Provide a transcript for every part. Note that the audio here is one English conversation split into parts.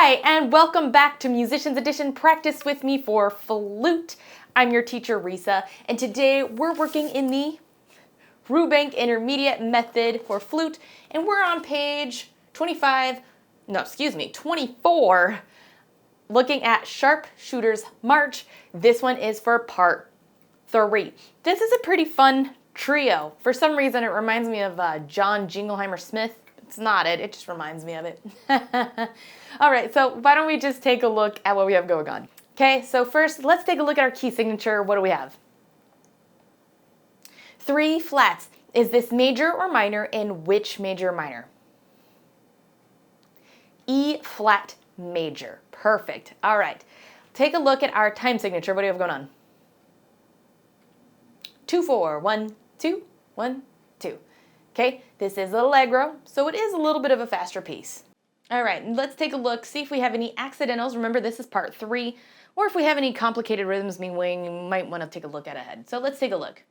Hi, and welcome back to Musicians Edition Practice with me for Flute. I'm your teacher, Reesa, and today we're working in the Rubank Intermediate Method for Flute, and we're on page 24, looking at Sharpshooter's March. This one is for part 3. This is a pretty fun trio. For some reason, it reminds me of John Jingleheimer Smith. It's not it just reminds me of it. All right, so why don't we just take a look at what we have going on. Okay, so first, let's take a look at our key signature. What do we have? 3 flats. Is this major or minor, and which major or minor? E flat major. Perfect. All right, take a look at our time signature. What do we have going on? 2-4, 1, 2, 1, 2. Okay, this is allegro, so it is a little bit of a faster piece. All right, let's take a look, see if we have any accidentals. Remember, this is part 3, or if we have any complicated rhythms, you might want to take a look at ahead. So let's take a look.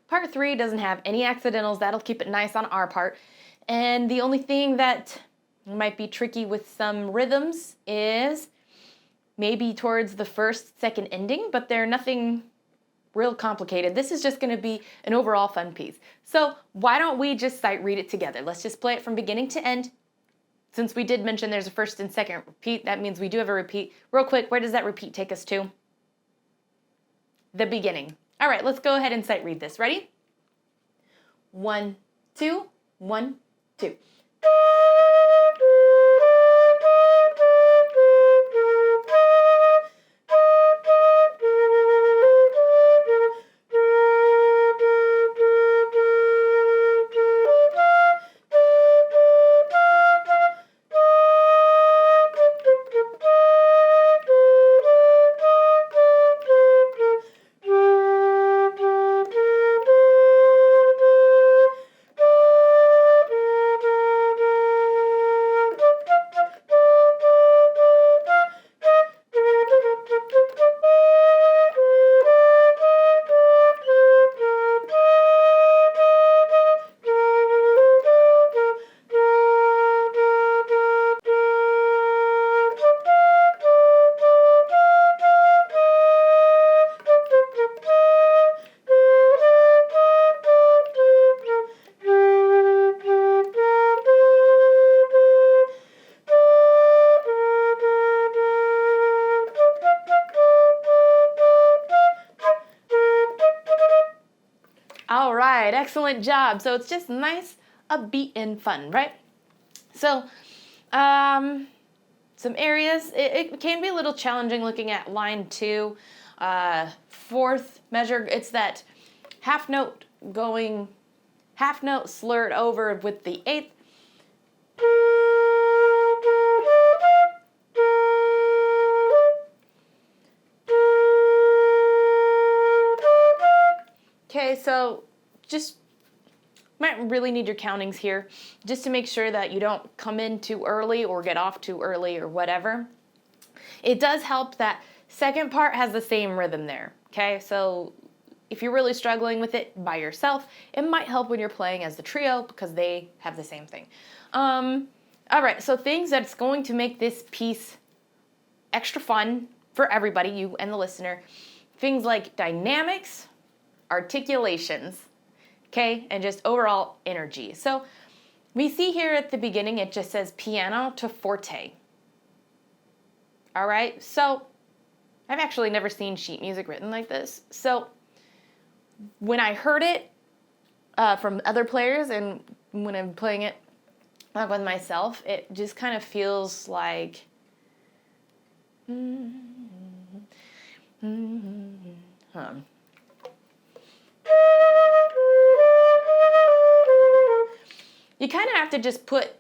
Part 3 doesn't have any accidentals. That'll keep it nice on our part. And the only thing that might be tricky with some rhythms is maybe towards the first, second ending, but they're nothing real complicated. This is just going to be an overall fun piece. So why don't we just sight read it together? Let's just play it from beginning to end. Since we did mention there's a first and second repeat, that means we do have a repeat. Real quick, where does that repeat take us to? The beginning. All right, let's go ahead and sight read this. Ready? 1, 2, 1, 2. All right, excellent job. So it's just nice, upbeat, and fun, right? So some areas, it can be a little challenging looking at line 2, 4th measure. It's that half note slurred over with the 8th. Okay, so just might really need your countings here just to make sure that you don't come in too early or get off too early or whatever. It does help that second part has the same rhythm there, okay? So if you're really struggling with it by yourself, it might help when you're playing as the trio because they have the same thing. All right, so things that's going to make this piece extra fun for everybody, you and the listener, things like dynamics, articulations, okay, and just overall energy. So we see here at the beginning, it just says piano to forte. All right, so I've actually never seen sheet music written like this. So when I heard it from other players and when I'm playing it like with myself, it just kind of feels like You kind of have to just put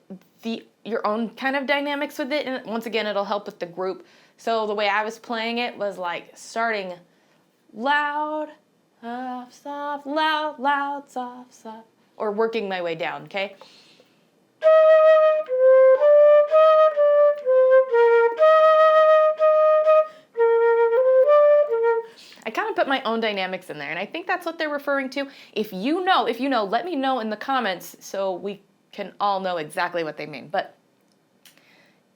your own kind of dynamics with it, and once again, it'll help with the group. So the way I was playing it was like starting loud, soft, loud, loud, soft, soft, or working my way down, okay? I kind want to put my own dynamics in there. And I think that's what they're referring to. If you know, let me know in the comments so we can all know exactly what they mean. But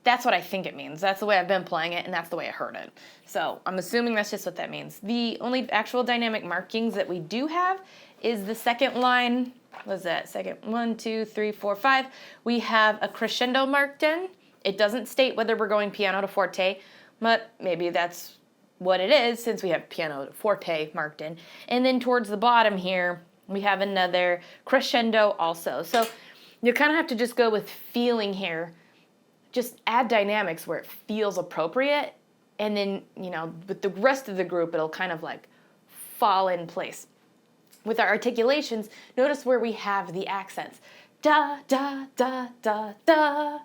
that's what I think it means. That's the way I've been playing it, and that's the way I heard it. So I'm assuming that's just what that means. The only actual dynamic markings that we do have is the second line. What is that? Second, 1, 2, 3, 4, 5. We have a crescendo marked in. It doesn't state whether we're going piano to forte, but maybe that's what it is since we have piano to forte marked in. And then towards the bottom here, we have another crescendo also. So you kind of have to just go with feeling here. Just add dynamics where it feels appropriate, and then, with the rest of the group, it'll kind of like fall in place. With our articulations, notice where we have the accents. Da, da, da, da, da.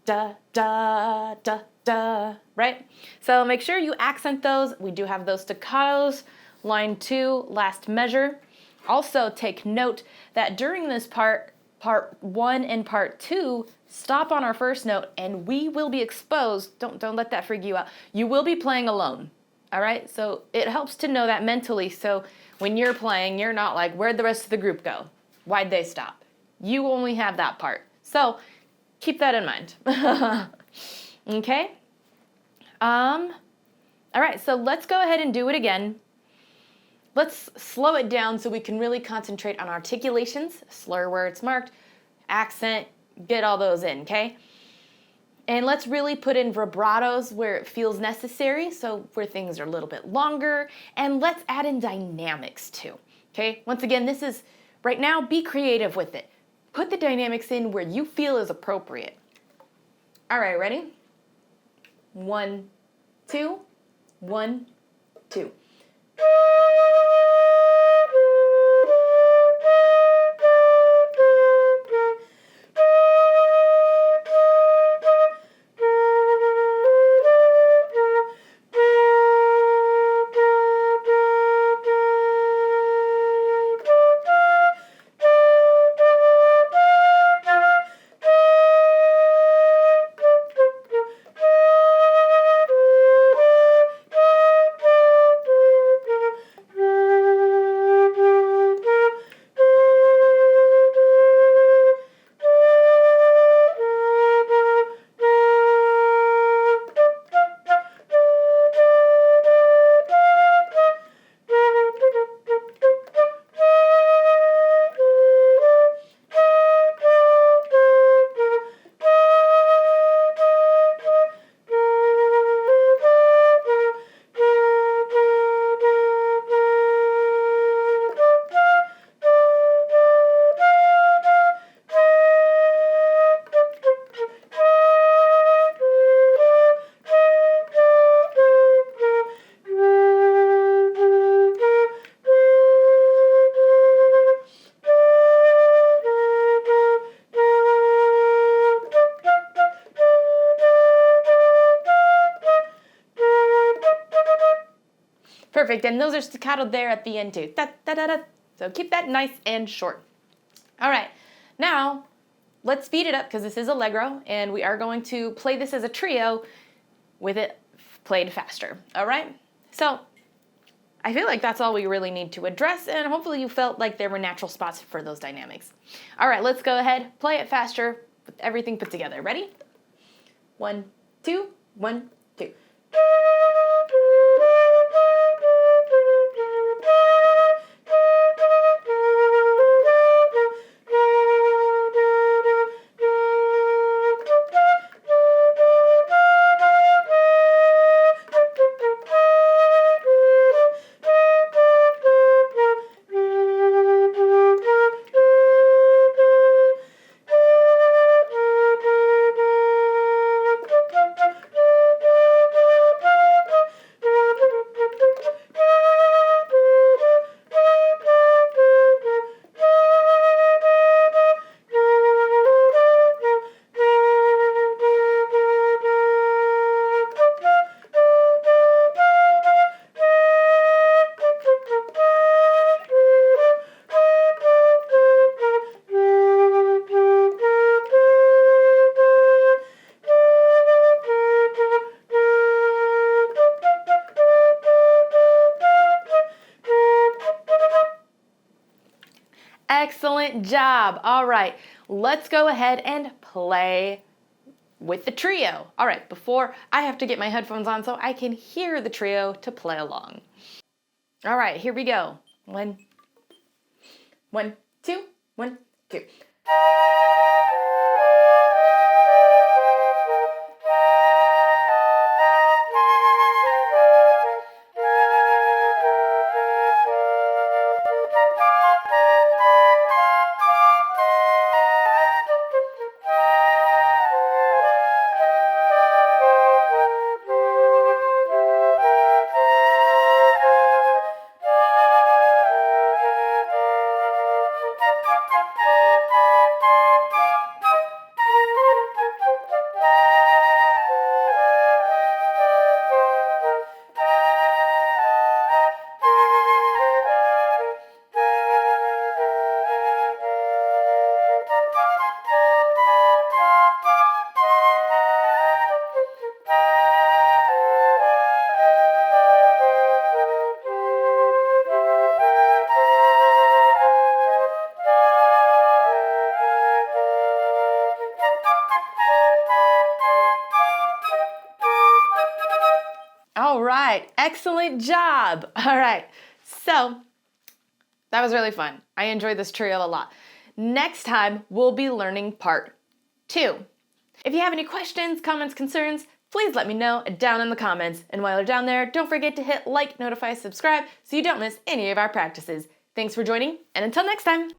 Da, da, da, da, right? So make sure you accent those. We do have those staccatos. Line 2, last measure. Also take note that during this part 1 and part 2, stop on our first note and we will be exposed. Don't let that freak you out. You will be playing alone, all right? So it helps to know that mentally, so when you're playing, you're not like, where'd the rest of the group go? Why'd they stop? You only have that part. So keep that in mind. Okay? All right, so let's go ahead and do it again. Let's slow it down so we can really concentrate on articulations, slur where it's marked, accent, get all those in, okay? And let's really put in vibratos where it feels necessary, so where things are a little bit longer, and let's add in dynamics too, okay? Once again, this is, right now, be creative with it. Put the dynamics in where you feel is appropriate. All right, ready? 1, 2, 1, 2. Perfect, and those are staccato there at the end too. Da, da, da, da. So keep that nice and short. All right, now let's speed it up because this is Allegro, and we are going to play this as a trio with it played faster, all right? So I feel like that's all we really need to address, and hopefully you felt like there were natural spots for those dynamics. All right, let's go ahead, play it faster with everything put together. Ready? 1, 2, 1, 2. job. All right, let's go ahead and play with the trio. All right, before I have to get my headphones on so I can hear the trio to play along. All right, here we go. 1, 2, 1, 2. All right, excellent job. All right, so that was really fun. I enjoyed this trio a lot. Next time, we'll be learning part 2. If you have any questions, comments, concerns, please let me know down in the comments. And while you're down there, don't forget to hit like, notify, subscribe so you don't miss any of our practices. Thanks for joining, and until next time.